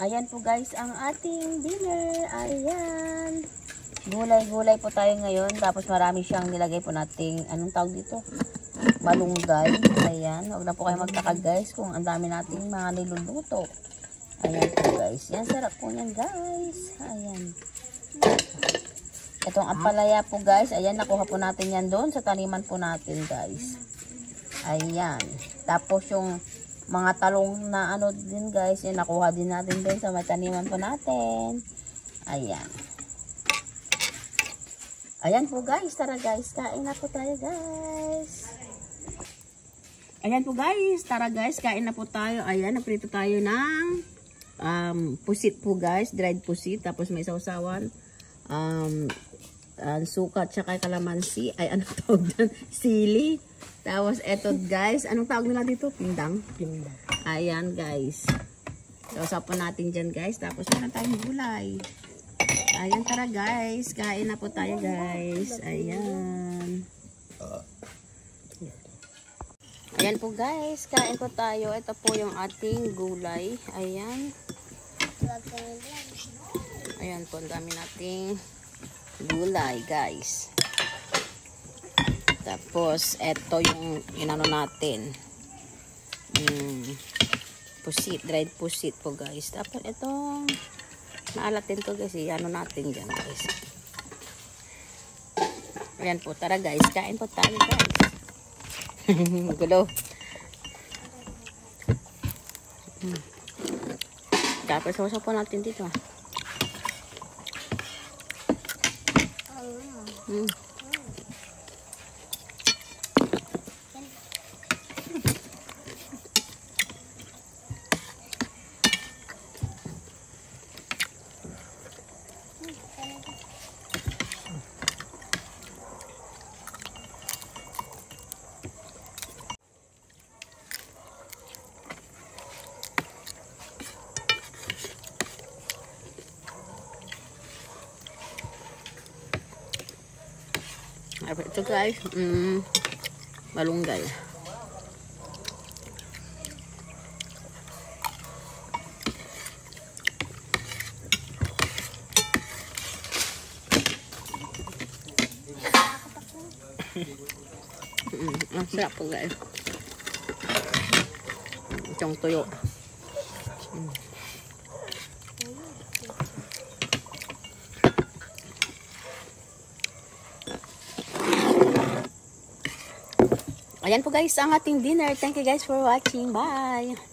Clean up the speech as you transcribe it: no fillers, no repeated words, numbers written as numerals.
Ayan po guys ang ating dinner. Ayan. Gulay-gulay po tayo ngayon. Tapos marami siyang nilagay po nating, anong tawag dito? Malunggay. Ayan. Huwag na po kayo magtaka guys kung ang dami nating mga niluluto. Ayan po guys. Yan, sarap po yan guys. Ayan. Itong ampalaya po guys. Ayan, nakuha po natin yan doon sa taniman po natin guys. Ayan. Tapos yung mga talong na ano din guys, yung nakuha din natin din sa may taniman po natin. Ayan. Ayan po guys, tara guys, kain na po tayo guys. Ayan po guys, tara guys, kain na po tayo. Ayan, naprito tayo ng pusit po guys, dried pusit. Tapos may sausawan, suka, tsaka kalamansi. Ay, ano tawag dyan? Sili. Tapos eto guys, anong tawag nila dito? Pindang. Pindang. Ayan guys. Sausapan natin dyan guys. Tapos meron tayong gulay. Ayan, tara guys. Kain na po tayo guys. Ayan. Ayan po guys. Kain po tayo. Ito po yung ating gulay. Ayan. Ayan po. Ang dami nating gulay guys. Tapos, eto yung inano natin. Pusit, dried pusit po guys. Tapos, etong naalatin to guys. Ano natin dyan guys. Ayan po, tara guys. Kain po tayo guys. Gulo. Tapos, sausaw po natin dito. Ito guys, malunggay. Ang sarap po guys. Itong tuyo. Ayan po guys ang ating dinner. Thank you guys for watching. Bye!